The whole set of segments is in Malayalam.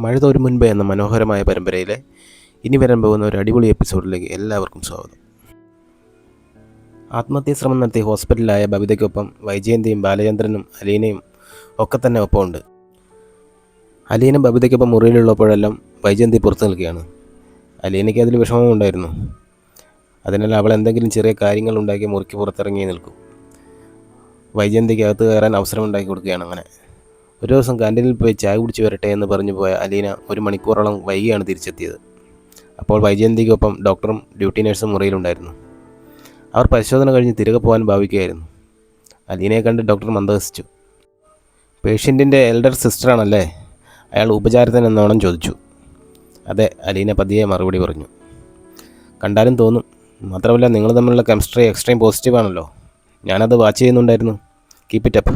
മഴ തോരും മുൻപേ എന്ന മനോഹരമായ പരമ്പരയിലെ ഇനി വരാൻ പോകുന്ന ഒരു അടിപൊളി എപ്പിസോഡിലേക്ക് എല്ലാവർക്കും സ്വാഗതം. ആത്മഹത്യാ ശ്രമം നടത്തി ഹോസ്പിറ്റലിലായ ബബിതയ്ക്കൊപ്പം വൈജയന്തിയും ബാലചന്ദ്രനും അലീനയും ഒക്കെ തന്നെ ഒപ്പമുണ്ട്. അലീന ബബിതയ്ക്കൊപ്പം മുറിയിലുള്ളപ്പോഴെല്ലാം വൈജയന്തി പുറത്തു നിൽക്കുകയാണ്. അലീനയ്ക്ക് അതിൽ വിഷമമുണ്ടായിരുന്നു. അതിനാൽ അവൾ എന്തെങ്കിലും ചെറിയ കാര്യങ്ങൾ ഉണ്ടാക്കി മുറിക്ക് പുറത്തിറങ്ങി നിൽക്കും. വൈജയന്തിക്ക് അകത്ത് കയറാൻ അവസരം ഉണ്ടാക്കി കൊടുക്കുകയാണ്. അങ്ങനെ ഒരു ദിവസം കാൻറ്റീനിൽ പോയി ചായ കുടിച്ച് വരട്ടെ എന്ന് പറഞ്ഞു പോയ അലീന 1 മണിക്കൂറോളം വൈകിയാണ് തിരിച്ചെത്തിയത്. അപ്പോൾ വൈജയന്തിക്കൊപ്പം ഡോക്ടറും ഡ്യൂട്ടി നഴ്സും മുറിയിലുണ്ടായിരുന്നു. അവർ പരിശോധന കഴിഞ്ഞ് തിരികെ പോകാൻ ഭാവിക്കുകയായിരുന്നു. അലീനയെ കണ്ട് ഡോക്ടർ മന്ദഹസിച്ചു. പേഷ്യൻറ്റിൻ്റെ എൽഡർ സിസ്റ്ററാണല്ലേ? അയാൾ ഉപചാരത്തിന് എന്നോണം ചോദിച്ചു. അതെ, അലീന പതിയെ മറുപടി പറഞ്ഞു. കണ്ടാലും തോന്നും. മാത്രമല്ല നിങ്ങൾ തമ്മിലുള്ള കെമിസ്ട്രി എക്സ്ട്രീം പോസിറ്റീവാണല്ലോ. ഞാനത് വാച്ച് ചെയ്യുന്നുണ്ടായിരുന്നു. Keep it up.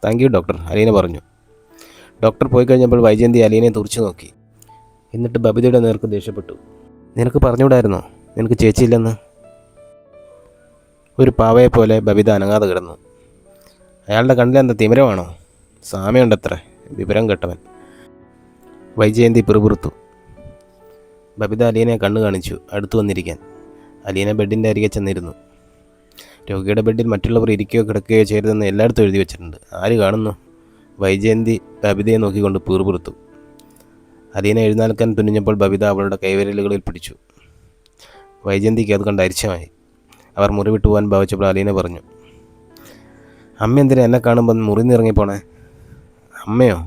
Thank you doctor, Aleena പറഞ്ഞു. ഡോക്ടർ പോയി കഴിഞ്ഞപ്പോൾ വൈജയന്തി അലീനയെ തുറച്ചു നോക്കി. എന്നിട്ട് ബബിതയുടെ നേർക്ക് ദേഷ്യപ്പെട്ടു. നിനക്ക് പറഞ്ഞുകൂടായിരുന്നോ നിനക്ക് ചേച്ചിയില്ലെന്ന്? ഒരു പാവയെപ്പോലെ ബബിത അനങ്ങാതെ കിടന്നു. അയാളുടെ കണ്ണിലെന്താ തിമിരമാണോ? സാമ്യമുണ്ടത്രേ, വിവരം കെട്ടവൻ. വൈജയന്തി പിറുപിറുത്തു. ബബിത അലീനയെ കണ്ണു കാണിച്ചു അടുത്തു വന്നിരിക്കാൻ. അലീന ബെഡിൻ്റെ അരികെ ചെന്നിരുന്നു. രോഗിയുടെ ബെഡിൽ മറ്റുള്ളവർ ഇരിക്കുകയോ കിടക്കുകയോ ചെയ്യരുതെന്ന് എല്ലായിടത്തും എഴുതി വെച്ചിട്ടുണ്ട്. ആര് കാണുന്നു? വൈജയന്തി ബബിതയെ നോക്കിക്കൊണ്ട് പിറുപിറുത്തു. അലീന എഴുന്നേൽക്കാൻ തുനിഞ്ഞപ്പോൾ ബബിത അവളുടെ കൈവിരലുകളിൽ പിടിച്ചു. വൈജയന്തിക്ക് അത് കണ്ട് അരിശമായി. അവർ മുറി വിട്ടു പോകാൻ ഭാവിച്ചപ്പോൾ അലീന പറഞ്ഞു, അമ്മ എന്തിനാ എന്നെ കാണുമ്പോൾ മുറി നിറങ്ങിപ്പോണേ? അമ്മയോ?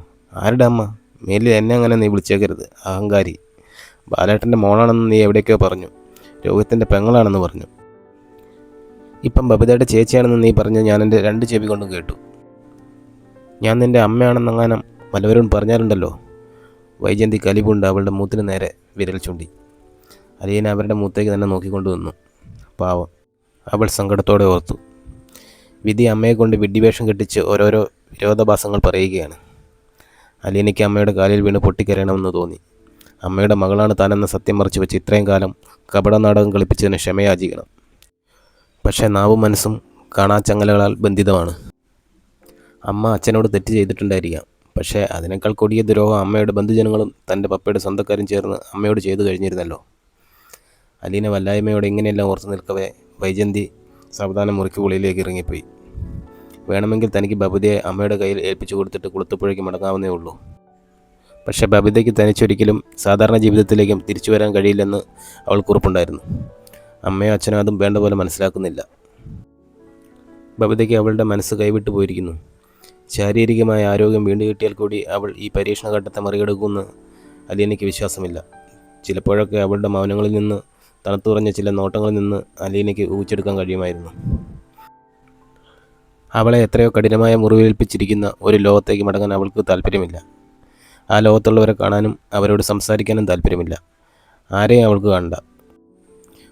ആരുടെ അമ്മ? മേലിൽ എന്നെ അങ്ങനെ നീ വിളിച്ചേക്കരുത്, അഹങ്കാരി. ബാലേട്ടൻ്റെ മോളാണെന്ന് നീ എവിടേക്കോ പറഞ്ഞു. രോഗത്തിൻ്റെ പെങ്ങളാണെന്ന് പറഞ്ഞു. ഇപ്പം ബബിതയുടെ ചേച്ചിയാണെന്ന് നീ പറഞ്ഞ് ഞാൻ എൻ്റെ 2 ചെവി കൊണ്ടും കേട്ടു. ഞാൻ നിൻ്റെ അമ്മയാണെന്നെങ്ങാനും വല്ലവരും പറഞ്ഞാലുണ്ടല്ലോ. വൈജയന്തി കലിപുണ്ട് അവളുടെ മൂത്തിന് നേരെ വിരൽ ചൂണ്ടി. അലീന അവരുടെ മൂത്തേക്ക് തന്നെ നോക്കിക്കൊണ്ടു വന്നു. പാവം, അവൾ സങ്കടത്തോടെ ഓർത്തു. വിധി അമ്മയെ കൊണ്ട് വിഡ്ഢിവേഷം കെട്ടിച്ച് ഓരോരോ വിരോധാഭാസങ്ങൾ പറയുകയാണ്. അലീനയ്ക്ക് അമ്മയുടെ കാലിൽ വീണ് പൊട്ടിക്കരയണമെന്ന് തോന്നി. അമ്മയുടെ മകളാണ് താനെന്ന സത്യം മറച്ചു വെച്ച് ഇത്രയും കാലം കപട നാടകം കളിപ്പിച്ചതിന് ക്ഷമയാചിക്കണം. പക്ഷേ നാവും മനസ്സും കാണാച്ചങ്ങലകളാൽ ബന്ധിതമാണ്. അമ്മ അച്ഛനോട് തെറ്റ് ചെയ്തിട്ടുണ്ടായിരിക്കാം. പക്ഷേ അതിനേക്കാൾ കൊടിയ ദ്രോഹം അമ്മയുടെ ബന്ധുജനങ്ങളും തൻ്റെ പപ്പയുടെ സ്വന്തക്കാരും ചേർന്ന് അമ്മയോട് ചെയ്തു കഴിഞ്ഞിരുന്നല്ലോ. അലീന വല്ലായ്മയോടെ ഇങ്ങനെയെല്ലാം ഓർത്തു നിൽക്കവേ വൈജയന്തി സാവധാനം മുറിക്കുള്ളിലേക്ക് ഇറങ്ങിപ്പോയി. വേണമെങ്കിൽ തനിക്ക് ബബിതയെ അമ്മയുടെ കയ്യിൽ ഏൽപ്പിച്ചു കൊടുത്തിട്ട് കുളത്തുപുഴയ്ക്ക് മടങ്ങാവുന്നേ ഉള്ളൂ. പക്ഷേ ബബിതയ്ക്ക് തനിച്ചൊരിക്കലും സാധാരണ ജീവിതത്തിലേക്കും തിരിച്ചു വരാൻ കഴിയില്ലെന്ന് അവൾക്ക് ഉറപ്പുണ്ടായിരുന്നു. അമ്മയോ അച്ഛനോ അതും വേണ്ട പോലെ മനസ്സിലാക്കുന്നില്ല. ബബിതയ്ക്ക് അവളുടെ മനസ്സ് കൈവിട്ടു പോയിരിക്കുന്നു. ശാരീരികമായ ആരോഗ്യം വീണ്ടു കിട്ടിയാൽ കൂടി അവൾ ഈ പരീക്ഷണഘട്ടത്തെ മറികടക്കുമെന്ന് അലീനയ്ക്ക് വിശ്വാസമില്ല. ചിലപ്പോഴൊക്കെ അവളുടെ മൗനങ്ങളിൽ നിന്ന്, തണുത്തുറഞ്ഞ ചില നോട്ടങ്ങളിൽ നിന്ന് അലീനയ്ക്ക് ഊഹിച്ചെടുക്കാൻ കഴിയുമായിരുന്നു. അവളെ എത്രയോ കഠിനമായ മുറിവേൽപ്പിച്ചിരിക്കുന്ന ഒരു ലോകത്തേക്ക് മടങ്ങാൻ അവൾക്ക് താല്പര്യമില്ല. ആ ലോകത്തുള്ളവരെ കാണാനും അവരോട് സംസാരിക്കാനും താല്പര്യമില്ല. ആരെയും അവൾക്ക് കാണണ്ട.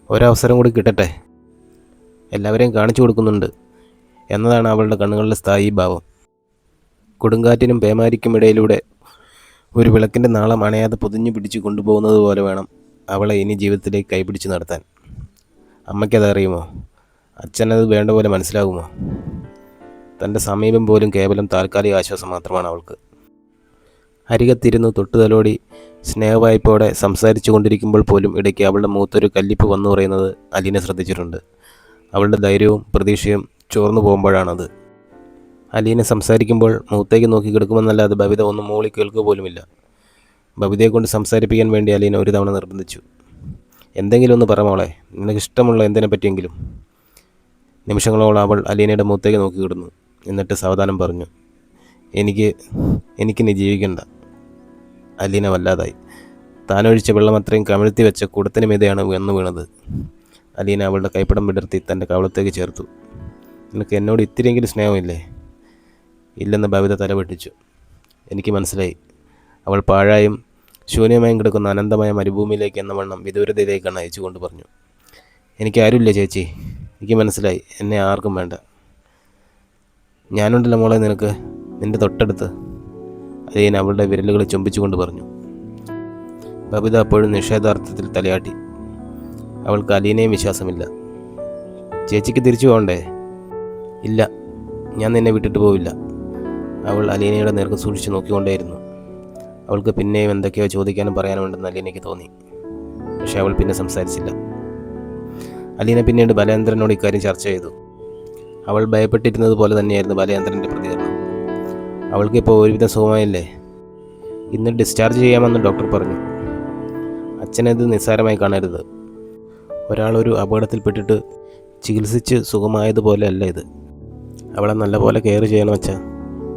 ഒരവസരം കൂടി കിട്ടട്ടെ, എല്ലാവരെയും കാണിച്ചു കൊടുക്കുന്നുണ്ട് എന്നതാണ് അവളുടെ കണ്ണുകളിലെ സ്ഥായി ഭാവം. കൊടുങ്കാറ്റിനും പേമാരിക്കുമിടയിലൂടെ ഒരു വിളക്കിൻ്റെ നാളം അണയാതെ പൊതിഞ്ഞു പിടിച്ചു കൊണ്ടുപോകുന്നത് പോലെ വേണം അവളെ ഇനി ജീവിതത്തിലേക്ക് കൈപിടിച്ച് നടത്താൻ. അമ്മയ്ക്കതറിയുമോ? അച്ഛനത് വേണ്ട പോലെ മനസ്സിലാകുമോ? തൻ്റെ സമീപം പോലും കേവലം താൽക്കാലിക ആശ്വാസം മാത്രമാണ് അവൾക്ക്. അരികത്തിരുന്ന് തൊട്ടുതലോടി സ്നേഹവായ്പോടെ സംസാരിച്ചു കൊണ്ടിരിക്കുമ്പോൾ പോലും ഇടയ്ക്ക് അവളുടെ മുഖത്തൊരു കല്ലിപ്പ് വന്നു പറയുന്നത് അലീന ശ്രദ്ധിച്ചിട്ടുണ്ട്. അവളുടെ ധൈര്യവും പ്രതീക്ഷയും ചോർന്നു പോകുമ്പോഴാണത്. അലീന സംസാരിക്കുമ്പോൾ മുഖത്തേക്ക് നോക്കി കിടക്കുമെന്നല്ലാതെ ബബിത ഒന്നും മൂളി കേൾക്കുക പോലുമില്ല. ബബിതയെ കൊണ്ട് സംസാരിപ്പിക്കാൻ വേണ്ടി അലീന ഒരു തവണ നിർബന്ധിച്ചു. എന്തെങ്കിലും ഒന്ന് പറ മോളെ, നിനക്കിഷ്ടമുള്ള എന്തിനെ പറ്റിയെങ്കിലും. നിമിഷങ്ങളോളം അവൾ അലീനയുടെ മുഖത്തേക്ക് നോക്കി കിടന്നു. എന്നിട്ട് സാവധാനം പറഞ്ഞു, എനിക്കിനി ജീവിക്കണ്ട. അലീന വല്ലാതായി. താനൊഴിച്ച വെള്ളം അത്രയും കമിഴ്ത്തി വെച്ച കൂടത്തിന് മീതെയാണ് വന്നു വീണത്. അലീന അവളുടെ കൈപ്പടം വിടർത്തി തൻ്റെ കവളത്തേക്ക് ചേർത്തു. നിനക്ക് എന്നോട് ഇത്തിരിയെങ്കിലും സ്നേഹമില്ലേ? ഇല്ലെന്ന് ബബിത തലവെട്ടിച്ചു. എനിക്ക് മനസ്സിലായി. അവൾ പാഴായും ശൂന്യമായും കിടക്കുന്ന അനന്തമായ മരുഭൂമിയിലേക്ക് എന്ന വണ്ണം വിദൂരതയിലേക്കാണ് അയച്ചുകൊണ്ട് പറഞ്ഞു. എനിക്കാരുമില്ല ചേച്ചി, എനിക്ക് മനസ്സിലായി. എന്നെ ആർക്കും വേണ്ട. ഞാനുണ്ടല്ലോ മോളെ നിനക്ക്, നിൻ്റെ തൊട്ടടുത്ത്. അലീന അവളുടെ വിരലുകൾ ചുംബിച്ചുകൊണ്ട് പറഞ്ഞു. ബബിത അപ്പോഴും നിഷേധാർത്ഥത്തിൽ തലയാട്ടി. അവൾക്ക് അലീനയും വിശ്വാസമില്ല. ചേച്ചിക്ക് തിരിച്ചു പോകണ്ടേ? ഇല്ല, ഞാൻ നിന്നെ വിട്ടിട്ട് പോവില്ല. അവൾ അലീനയുടെ നേർക്ക് സൂക്ഷിച്ച് നോക്കിക്കൊണ്ടേയിരുന്നു. അവൾക്ക് പിന്നെയും എന്തൊക്കെയോ ചോദിക്കാനും പറയാനും ഉണ്ടെന്ന് അലീനയ്ക്ക് തോന്നി. പക്ഷേ അവൾ പിന്നെ സംസാരിച്ചില്ല. അലീന പിന്നീട് ബാലേന്ദ്രനോട് ഇക്കാര്യം ചർച്ച ചെയ്തു. അവൾ ഭയപ്പെട്ടിരുന്നത് പോലെ തന്നെയായിരുന്നു ബാലേന്ദ്രൻ്റെ പ്രതികരണം. അവൾക്കിപ്പോൾ ഒരുവിധം സുഖമായില്ലേ? ഇന്ന് ഡിസ്ചാർജ് ചെയ്യാമെന്ന് ഡോക്ടർ പറഞ്ഞു. അച്ഛനത് നിസ്സാരമായി കാണരുത്. ഒരാളൊരു അപകടത്തിൽപ്പെട്ടിട്ട് ചികിത്സിച്ച് സുഖമായതുപോലെ അല്ല ഇത്. അവളെ നല്ലപോലെ കെയർ ചെയ്യണം അച്ഛാ.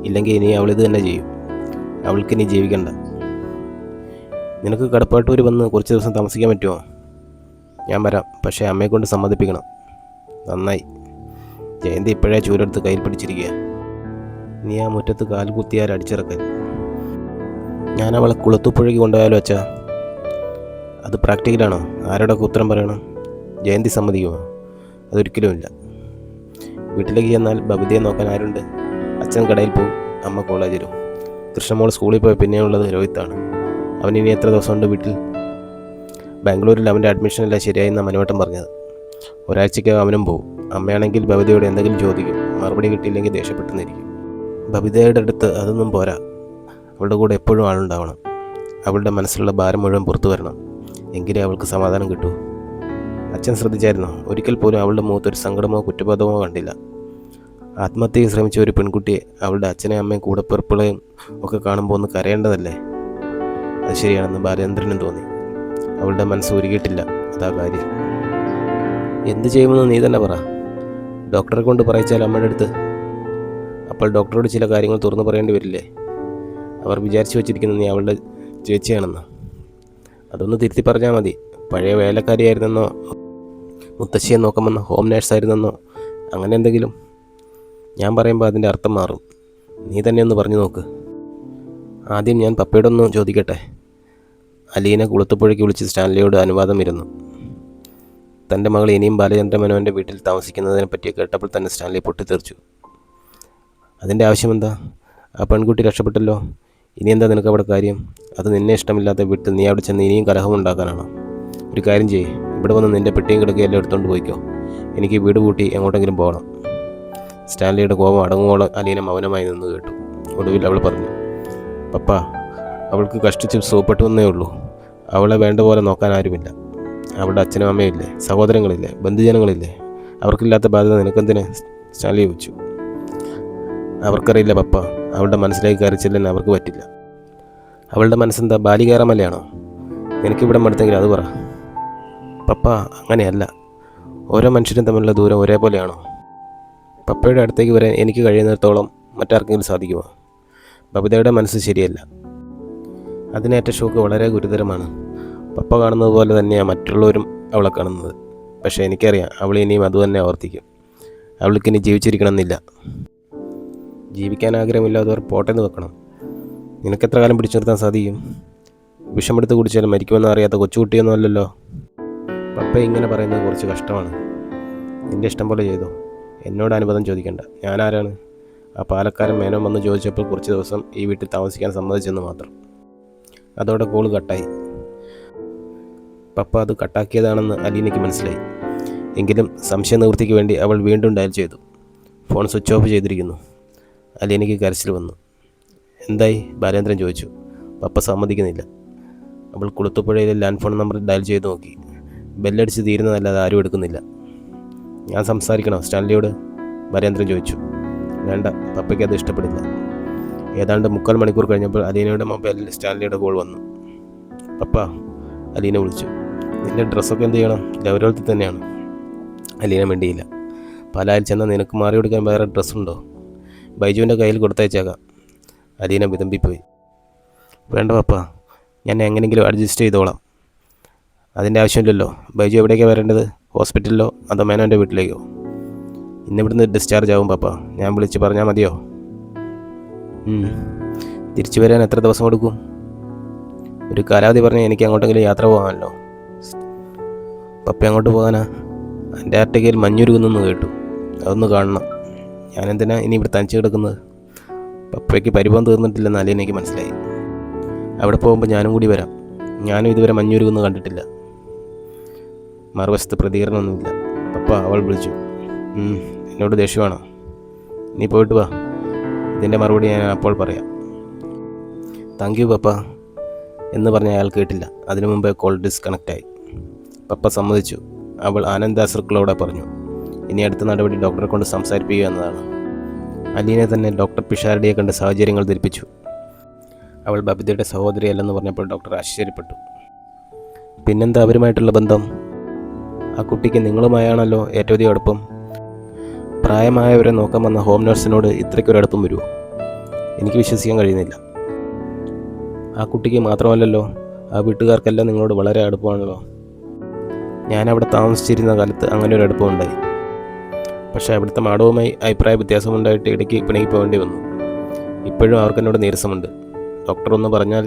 ഇല്ലെങ്കിൽ ഇനി അവളിത് തന്നെ ചെയ്യും. അവൾക്കിനി ജീവിക്കണ്ട. നിനക്ക് കടപ്പാട്ടൂർ വന്ന് കുറച്ച് ദിവസം താമസിക്കാൻ പറ്റുമോ? ഞാൻ വരാം, പക്ഷേ അമ്മയെക്കൊണ്ട് സമ്മതിപ്പിക്കണം. നന്നായി. ജയന്തി ഇപ്പോഴേ ചൂരെടുത്ത് കയ്യിൽ പിടിച്ചിരിക്കുക. നീ ആ മുറ്റത്ത് കാൽകുത്തിയാൽ അടിച്ചിറക്കൽ. ഞാൻ അവളെ കുളത്തുപുഴയ്ക്ക് കൊണ്ടുപോയാലോ അച്ഛാ? അത് പ്രാക്ടിക്കലാണോ? ആരോടൊക്കെ ഉത്തരം പറയണം? ജയന്തി സമ്മതിക്കുമോ? അതൊരിക്കലുമില്ല. വീട്ടിലേക്ക് ചെന്നാൽ ബബിതയെ നോക്കാൻ ആരുണ്ട്? അച്ഛൻ കടയിൽ പോകും, അമ്മ കോളേജിലും. കൃഷ്ണമോൾ സ്കൂളിൽ പോയി പിന്നെയുള്ളത് രോഹിത്താണ്. അവൻ ഇനി എത്ര ദിവസമുണ്ട് വീട്ടിൽ? ബാംഗ്ലൂരിൽ അവൻ്റെ അഡ്മിഷനെല്ലാം ശരിയായെന്നാണ് മനുവട്ടം പറഞ്ഞത്. ഒരാഴ്ചയ്ക്ക് അവനും പോകും. അമ്മയാണെങ്കിൽ ബബിതയോട് എന്തെങ്കിലും ചോദിക്കും. മറുപടി കിട്ടിയില്ലെങ്കിൽ ദേഷ്യപ്പെട്ടെന്നിരിക്കും. ബബിതയുടെ അടുത്ത് അതൊന്നും പോരാ. അവളുടെ കൂടെ എപ്പോഴും ആളുണ്ടാവണം. അവളുടെ മനസ്സിലുള്ള ഭാരം മുഴുവൻ പുറത്തു വരണം. എങ്കിലേ അവൾക്ക് സമാധാനം കിട്ടൂ. അച്ഛൻ ശ്രദ്ധിച്ചായിരുന്നോ? ഒരിക്കൽ പോലും അവളുടെ മുഖത്തൊരു സങ്കടമോ കുറ്റബോധമോ കണ്ടില്ല. ആത്മഹത്യയ്ക്ക് ശ്രമിച്ച ഒരു പെൺകുട്ടിയെ അവളുടെ അച്ഛനെയും അമ്മയും കൂടപ്പിറപ്പുകളെയും ഒക്കെ കാണുമ്പോൾ ഒന്ന് കരയേണ്ടതല്ലേ? അത് ശരിയാണെന്ന് ബാലേന്ദ്രനും തോന്നി. അവളുടെ മനസ്സ് ഉരുകിയിട്ടില്ല, അതാ കാര്യം. എന്ത് ചെയ്യുമെന്ന് നീ തന്നെ പറ. ഡോക്ടറെ കൊണ്ട് പറയിച്ചാൽ അമ്മയുടെ അടുത്ത്? അപ്പോൾ ഡോക്ടറോട് ചില കാര്യങ്ങൾ തുറന്നു പറയേണ്ടി വരില്ലേ? അവർ വിചാരിച്ചു വച്ചിരിക്കുന്ന നീ അവളുടെ ചേച്ചിയാണെന്ന്. അതൊന്ന് തിരുത്തി പറഞ്ഞാൽ മതി. പഴയ വേലക്കാരിയായിരുന്നെന്നോ, മുത്തശ്ശിയെ നോക്കാമെന്നോ, ഹോം നേഴ്സായിരുന്നെന്നോ, അങ്ങനെ എന്തെങ്കിലും. ഞാൻ പറയുമ്പോൾ അതിൻ്റെ അർത്ഥം മാറും. നീ തന്നെ ഒന്ന് പറഞ്ഞു നോക്ക്. ആദ്യം ഞാൻ പപ്പയോടൊന്ന് ചോദിക്കട്ടെ. അലീന കുളത്തുപുഴയ്ക്ക് വിളിച്ച് സ്റ്റാൻലിയോട് അനുവാദം ഇരുന്നു. തൻ്റെ മകൾ ഇനിയും ബാലചന്ദ്ര മേനോൻ്റെ വീട്ടിൽ താമസിക്കുന്നതിനെ പറ്റി കേട്ടപ്പോൾ തന്നെ സ്റ്റാൻലി പൊട്ടിത്തെറിച്ചു. അതിൻ്റെ ആവശ്യമെന്താ? ആ പെൺകുട്ടി രക്ഷപ്പെട്ടല്ലോ. ഇനി എന്താ നിനക്ക് അവിടെ കാര്യം? അത് നിന്നെ ഇഷ്ടമില്ലാത്ത വീട്ടിൽ നീ അവിടെ ചെന്ന് ഇനിയും കലഹമുണ്ടാക്കാനാണോ? ഒരു കാര്യം ചെയ്യേ, ഇവിടെ വന്ന് നിൻ്റെ പെട്ടിയും കിടക്കുകയെല്ലാം എടുത്തുകൊണ്ട് പോയിക്കോ. എനിക്ക് വീട് പൂട്ടി എങ്ങോട്ടെങ്കിലും പോകണം. സ്റ്റാൻലിയുടെ കോപം അടങ്ങുവോളം അലീന മൗനമായി നിന്ന് കേട്ടു. ഒടുവിൽ അവൾ പറഞ്ഞു, പപ്പ, അവൾക്ക് കഷ്ടിച്ച് സുഖപ്പെട്ടുവെന്നേ ഉള്ളൂ. അവളെ വേണ്ട പോലെ നോക്കാൻ ആരുമില്ല. അവളുടെ അച്ഛനും അമ്മയില്ലേ, സഹോദരങ്ങളില്ലേ, ബന്ധുജനങ്ങളില്ലേ? അവർക്കില്ലാത്ത ബാധ്യത നിനക്കെന്തിന്? സ്റ്റാൻലി ചോദിച്ചു. അവർക്കറിയില്ല പപ്പ. അവളുടെ മനസ്സിലേക്ക് കയറി ചെല്ലാൻ അവർക്ക് പറ്റില്ല. അവളുടെ മനസ്സെന്താ ബാലികേറാമലയാണോ? നിനക്കിവിടെ മടുത്തെങ്കിൽ അത് പറ. പപ്പ, അങ്ങനെയല്ല. ഓരോ മനുഷ്യരും തമ്മിലുള്ള ദൂരം ഒരേപോലെയാണോ? പപ്പയുടെ അടുത്തേക്ക് വരാൻ എനിക്ക് കഴിയുന്നിടത്തോളം മറ്റാർക്കെങ്കിലും സാധിക്കുമോ? ബബിതയുടെ മനസ്സ് ശരിയല്ല. അതിനേറ്റ ഷോക്ക് വളരെ ഗുരുതരമാണ്. പപ്പ കാണുന്നത് പോലെ തന്നെയാണ് മറ്റുള്ളവരും അവളെ കാണുന്നത്. പക്ഷേ എനിക്കറിയാം, അവൾ ഇനിയും അതുതന്നെ ആവർത്തിക്കും. അവൾക്കിനി ജീവിച്ചിരിക്കണമെന്നില്ല. ജീവിക്കാൻ ആഗ്രഹമില്ലാത്തവർ പോട്ടെന്ന് വെക്കണം. നിനക്കെത്ര കാലം പിടിച്ചു നിർത്താൻ സാധിക്കും? വിഷമെടുത്ത് കുടിച്ചാലും മരിക്കുമെന്ന് അറിയാത്ത കൊച്ചുകുട്ടിയൊന്നും അല്ലല്ലോ. പപ്പ ഇങ്ങനെ പറയുന്നത് കുറച്ച് കഷ്ടമാണ്. നിൻ്റെ ഇഷ്ടം പോലെ ചെയ്തോ. എന്നോട് അനുവാദം ചോദിക്കണ്ട. ഞാനാരാണ്? ആ പാലക്കാരൻ മേനോൻ വന്ന് ചോദിച്ചപ്പോൾ കുറച്ച് ദിവസം ഈ വീട്ടിൽ താമസിക്കാൻ സമ്മതിച്ചെന്ന് മാത്രം. അതോടെ കോള് കട്ടായി. പപ്പ അത് കട്ടാക്കിയതാണെന്ന് അലീനയ്ക്ക് മനസ്സിലായി. എങ്കിലും സംശയ നിവൃത്തിക്ക് വേണ്ടി അവൾ വീണ്ടും ഡയൽ ചെയ്തു. ഫോൺ സ്വിച്ച് ഓഫ് ചെയ്തിരിക്കുന്നു. അലീനയ്ക്ക് കരച്ചിൽ വന്നു. എന്തായി? ബാലേന്ദ്രൻ ചോദിച്ചു. പപ്പ സമ്മതിക്കുന്നില്ല. അവൾ കുളത്തുപുഴയിലെ ലാൻഡ് ഫോൺ നമ്പർ ഡയൽ ചെയ്ത് നോക്കി. ബെല്ലടിച്ച് തീരുന്നതല്ലാതെ ആരും എടുക്കുന്നില്ല. ഞാൻ സംസാരിക്കണോ സ്റ്റാൻലിയോട്? ബാലേന്ദ്രൻ ചോദിച്ചു. വേണ്ട, പപ്പയ്ക്ക് അത് ഇഷ്ടപ്പെടില്ല. ഏതാണ്ട് 3/4 മണിക്കൂർ കഴിഞ്ഞപ്പോൾ അലീനയുടെ മൊബൈലിൽ സ്റ്റാൻലിയുടെ കോൾ വന്നു. പപ്പ, അലീന വിളിച്ചു. നിൻ്റെ ഡ്രസ്സൊക്കെ എന്ത് ചെയ്യണം? ഗൗരവത്തിൽ തന്നെയാണ്. അലീന മിണ്ടിയില്ല. പാലായിൽ ചെന്നാൽ നിനക്ക് മാറി കൊടുക്കാൻ വേറെ ഡ്രസ്സുണ്ടോ? ബൈജുവിൻ്റെ കയ്യിൽ കൊടുത്തയച്ചേക്കാം. അലീന വിതമ്പിപ്പോയി. വേണ്ട പപ്പ, ഞാൻ എങ്ങനെയെങ്കിലും അഡ്ജസ്റ്റ് ചെയ്തോളാം. അതിൻ്റെ ആവശ്യമില്ലല്ലോ. ബൈജു എവിടേക്കാണ് വരേണ്ടത്? ഹോസ്പിറ്റലിലോ അതോ മേനോൻ്റെ വീട്ടിലേക്കോ? ഇന്നിവിടുന്ന് ഡിസ്ചാർജ് ആവും പപ്പ. ഞാൻ വിളിച്ച് പറഞ്ഞാൽ മതിയോ? തിരിച്ചു വരാൻ എത്ര ദിവസം കൊടുക്കും? ഒരു കാലാവധി പറഞ്ഞാൽ എനിക്ക് അങ്ങോട്ടെങ്കിലും യാത്ര പോകാമല്ലോ. പപ്പ അങ്ങോട്ട് പോകാനാ? അൻ്റാർട്ടിക്കയിൽ മഞ്ഞുരുകുന്നെന്ന് കേട്ടു. അതൊന്ന് കാണണം. ഞാനെന്തിനാ ഇനി ഇവിടെ തനിച്ച് കിടക്കുന്നത്? പപ്പയ്ക്ക് പരിഭവം തീർന്നിട്ടില്ലെന്ന് അലീനയ്ക്ക് മനസ്സിലായി. അവിടെ പോകുമ്പോൾ ഞാനും കൂടി വരാം. ഞാനും ഇതുവരെ മഞ്ഞുരുകുന്നു കണ്ടിട്ടില്ല. മറുവശത്ത് പ്രതികരണമൊന്നുമില്ല. പപ്പ, അവൾ വിളിച്ചു. എന്നോട് ദേഷ്യമാണോ? നീ പോയിട്ട് വാ. ഇതിൻ്റെ മറുപടി ഞാൻ അപ്പോൾ പറയാം. താങ്ക് യു പപ്പ. എന്ന് പറഞ്ഞ അയാൾ കേട്ടില്ല. അതിനു മുമ്പേ കോൾ ഡിസ്കണക്റ്റായി. പപ്പ സമ്മതിച്ചു. അവൾ ആനന്ദാശ്രുക്കളോടെ പറഞ്ഞു, ഇനി അടുത്ത നടപടി ഡോക്ടറെ കൊണ്ട് സംസാരിപ്പിക്കുക എന്നതാണ്. അലീനെ തന്നെ ഡോക്ടർ പിഷാരടിയെ കണ്ട് സാഹചര്യങ്ങൾ ധരിപ്പിച്ചു. അവൾ ബബിതയുടെ സഹോദരിയല്ലെന്ന് പറഞ്ഞപ്പോൾ ഡോക്ടർ ആശ്ചര്യപ്പെട്ടു. പിന്നെന്താ അവരുമായിട്ടുള്ള ബന്ധം? ആ കുട്ടിക്ക് നിങ്ങളുമായാണല്ലോ ഏറ്റവും അധികം അടുപ്പം. പ്രായമായവരെ നോക്കാൻ വന്ന ഹോം നഴ്സിനോട് ഇത്രയ്ക്കൊരടുപ്പം വരുമോ? എനിക്ക് വിശ്വസിക്കാൻ കഴിയുന്നില്ല. ആ കുട്ടിക്ക് മാത്രമല്ലല്ലോ, ആ വീട്ടുകാർക്കെല്ലാം നിങ്ങളോട് വളരെ അടുപ്പമാണല്ലോ. ഞാനവിടെ താമസിച്ചിരുന്ന കാലത്ത് അങ്ങനെ ഒരു അടുപ്പമുണ്ടായി. പക്ഷേ അവിടുത്തെ മാടവുമായി അഭിപ്രായ വ്യത്യാസമുണ്ടായിട്ട് ഇടയ്ക്ക് പിണങ്ങി പോകേണ്ടി വന്നു. ഇപ്പോഴും അവർക്കെന്നോട് നീരസമുണ്ട്. ഡോക്ടർ ഒന്ന് പറഞ്ഞാൽ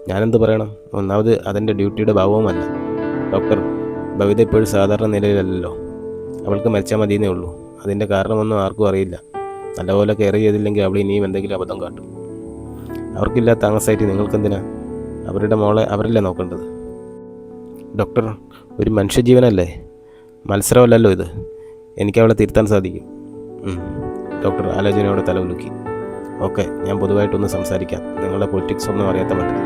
ഞാനെന്ത് പറയണം? ഒന്നാമത് അതെൻ്റെ ഡ്യൂട്ടിയുടെ ഭാഗവുമല്ല. ഡോക്ടർ, ബബിത ഇപ്പോഴും സാധാരണ നിലയിലല്ലല്ലോ. അവൾക്ക് മരിച്ചാൽ മതിയെന്നേ ഉള്ളൂ. അതിൻ്റെ കാരണമൊന്നും ആർക്കും അറിയില്ല. നല്ലപോലെ കെയർ ചെയ്തില്ലെങ്കിൽ അവൾ ഇനിയും എന്തെങ്കിലും അബദ്ധം കാട്ടും. അവർക്കില്ലാത്ത ആങ്സൈറ്റി നിങ്ങൾക്കെന്തിനാ? അവരുടെ മോളെ അവരല്ലേ നോക്കേണ്ടത്. ഡോക്ടർ, ഒരു മനുഷ്യജീവനല്ലേ, മത്സരമല്ലല്ലോ ഇത്. എനിക്ക് അവളെ തിരുത്താൻ സാധിക്കും. ഡോക്ടർ ആലോചനയോടെ തല ഉലുക്കി. ഓക്കെ, ഞാൻ പൊതുവായിട്ടൊന്ന് സംസാരിക്കാം. നിങ്ങളുടെ പൊളിറ്റിക്സ് ഒന്നും അറിയാത്ത മട്ടിൽ.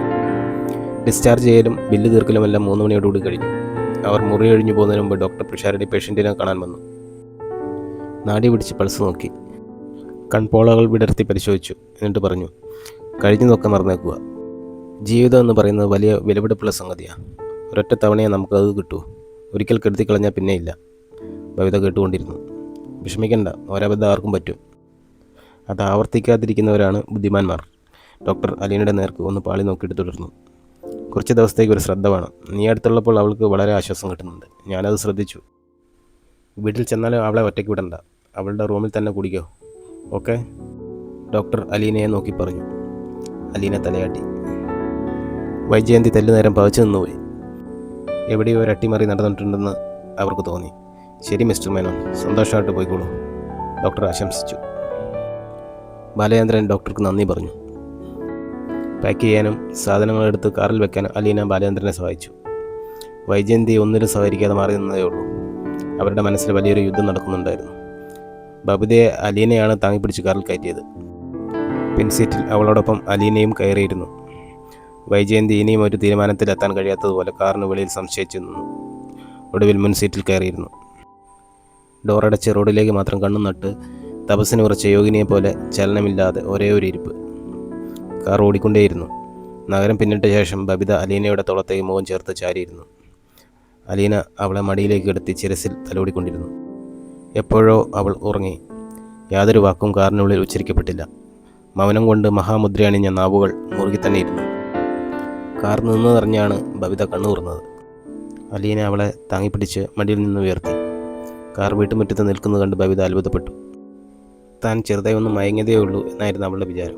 ഡിസ്ചാർജ് ചെയ്യലും ബില്ല് തീർക്കലുമെല്ലാം 3 മണിയോടുകൂടി കഴിഞ്ഞു. അവർ മുറി കഴിഞ്ഞു പോകുന്നതിന് മുമ്പ് ഡോക്ടർ പിഷാരടി പേഷ്യൻറ്റിനെ കാണാൻ വന്നു. നാടി പിടിച്ച് പൾസ് നോക്കി, കൺപോളകൾ വിടർത്തി പരിശോധിച്ചു. എന്നിട്ട് പറഞ്ഞു, കഴിഞ്ഞു നോക്കാൻ മറന്നേക്കുക. ജീവിതം എന്ന് പറയുന്നത് വലിയ വിലപിടിപ്പുള്ള സംഗതിയാണ്. ഒരൊറ്റ തവണയെ നമുക്കത് കിട്ടൂ. ഒരിക്കൽ കെടുത്തി കളഞ്ഞാൽ പിന്നെയില്ല. ബബിത കേട്ടുകൊണ്ടിരുന്നു. വിഷമിക്കണ്ട, ഒരബദ്ധം ആർക്കും പറ്റും. അത് ആവർത്തിക്കാതിരിക്കുന്നവരാണ് ബുദ്ധിമാന്മാർ. ഡോക്ടർ അലീനയുടെ നേർക്ക് ഒന്ന് പാളി നോക്കിയിട്ട് തുടർന്നു. കുറച്ച് ദിവസത്തേക്ക് ഒരു ശ്രദ്ധ വേണം. നീ അടുത്തുള്ളപ്പോൾ അവൾക്ക് വളരെ ആശ്വാസം കിട്ടുന്നുണ്ട്. ഞാനത് ശ്രദ്ധിച്ചു. വീട്ടിൽ ചെന്നാലും അവളെ ഒറ്റയ്ക്ക് വിടണ്ട. അവളുടെ റൂമിൽ തന്നെ കുടിക്കോ. ഓക്കെ? ഡോക്ടർ അലീനയെ നോക്കി പറഞ്ഞു. അലീന തലയാട്ടി. വൈജയന്തി തെല്ലുനേരം പകച്ചു നിന്നുപോയി. എവിടെയോ ഒരു അട്ടിമറി നടന്നിട്ടുണ്ടെന്ന് അവർക്ക് തോന്നി. ശരി മിസ്റ്റർ മേനോൻ, സന്തോഷമായിട്ട് പോയിക്കോളൂ, ഡോക്ടർ ആശംസിച്ചു. ബാലചന്ദ്രൻ ഡോക്ടർക്ക് നന്ദി പറഞ്ഞു. പാക്ക് ചെയ്യാനും സാധനങ്ങളെടുത്ത് കാറിൽ വെക്കാനും അലീന ബാലചന്ദ്രനെ സഹായിച്ചു. വൈജയന്തി ഒന്നിലും സഹകരിക്കാതെ മാറി നിന്നതേ ഉള്ളൂ. അവരുടെ മനസ്സിൽ വലിയൊരു യുദ്ധം നടക്കുന്നുണ്ടായിരുന്നു. ബബിതയെ അലീനയാണ് താങ്ങിപ്പിടിച്ച് കാറിൽ കയറ്റിയത്. പിൻസീറ്റിൽ അവളോടൊപ്പം അലീനയും കയറിയിരുന്നു. വൈജയന്തി ഇനിയും ഒരു തീരുമാനത്തിലെത്താൻ കഴിയാത്തതുപോലെ കാറിന് വെളിയിൽ സംശയിച്ചു നിന്നു. ഒടുവിൽ മുൻസീറ്റിൽ കയറിയിരുന്നു. ഡോറടച്ച് റോഡിലേക്ക് മാത്രം കണ്ണു നട്ട് തപസ്സിന് ഉറച്ച യോഗിനിയെ പോലെ ചലനമില്ലാതെ ഒരേ ഒരു ഇരിപ്പ്. കാർ ഓടിക്കൊണ്ടേയിരുന്നു. നഗരം പിന്നിട്ട ശേഷം ബബിത അലീനയുടെ തോളത്തേക്ക് മുഖം ചേർത്ത് ചാരിയിരുന്നു. അലീന അവളെ മടിയിലേക്ക് കിടത്തി ചിരസിൽ തലോടിക്കൊണ്ടിരുന്നു. എപ്പോഴോ അവൾ ഉറങ്ങി. യാതൊരു വാക്കും കാറിനുള്ളിൽ ഉച്ചരിക്കപ്പെട്ടില്ല. മൗനം കൊണ്ട് മഹാമുദ്ര അണിഞ്ഞ നാവുകൾ മുറുകി തന്നെ ഇരുന്നു. കാർ നിന്നറിഞ്ഞാണ് ബബിത കണ്ണു തുറന്നത്. അലീന അവളെ താങ്ങിപ്പിടിച്ച് മടിയിൽ നിന്ന് ഉയർത്തി. കാർ വീട്ടുമുറ്റത്ത് നിൽക്കുന്നത് കണ്ട് ബബിത അത്ഭുതപ്പെട്ടു. താൻ ചെറുതായി ഒന്ന് മയങ്ങിയതേ ഉള്ളൂ എന്നായിരുന്നു അവളുടെ വിചാരം.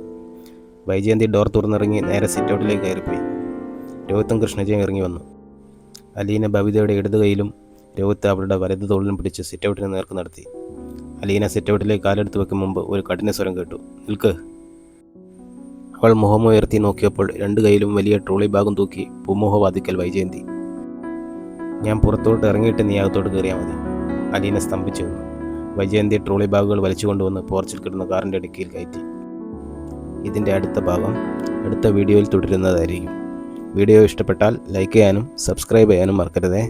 വൈജയന്തി ഡോർ തുറന്നിറങ്ങി നേരെ സിറ്റൗട്ടിലേക്ക് കയറിപ്പോയി. രോഹിത്തും കൃഷ്ണജയും ഇറങ്ങി വന്നു. അലീന ബബിതയുടെ ഇടതു കൈയിലും രോഹിത്ത് അവളുടെ വലതു തോളിലും പിടിച്ച് സിറ്റൗട്ടിന് നേർക്ക് നടത്തി. അലീന സിറ്റൗട്ടിലേക്ക് കാലെടുത്ത് വെക്കും മുമ്പ് ഒരു കഠിന സ്വരം കേട്ടു. നിൽക്ക്. അവൾ മുഖമുയർത്തി നോക്കിയപ്പോൾ 2 കൈയിലും വലിയ ട്രോളി ബാഗും തൂക്കി പൂമോഹവാദിക്കൽ വൈജയന്തി. ഞാൻ പുറത്തോട്ട് ഇറങ്ങിയിട്ട് നീ അകത്തോട്ട് കയറിയാൽ മതി. അലീന സ്തംഭിച്ചു നിന്നു. വൈജയന്തി ട്രോളി ബാഗുകൾ വലിച്ചു കൊണ്ടുവന്ന് പോർച്ചിൽ കിടന്ന കാറിൻ്റെ ഡിക്കിയിൽ കയറ്റി. ഇതിൻ്റെ അടുത്ത ഭാഗം അടുത്ത വീഡിയോയിൽ തുടരുന്നതായിരിക്കും. വീഡിയോ ഇഷ്ടപ്പെട്ടാൽ ലൈക്ക് ചെയ്യാനും സബ്സ്ക്രൈബ് ചെയ്യാനും മറക്കരുതേ.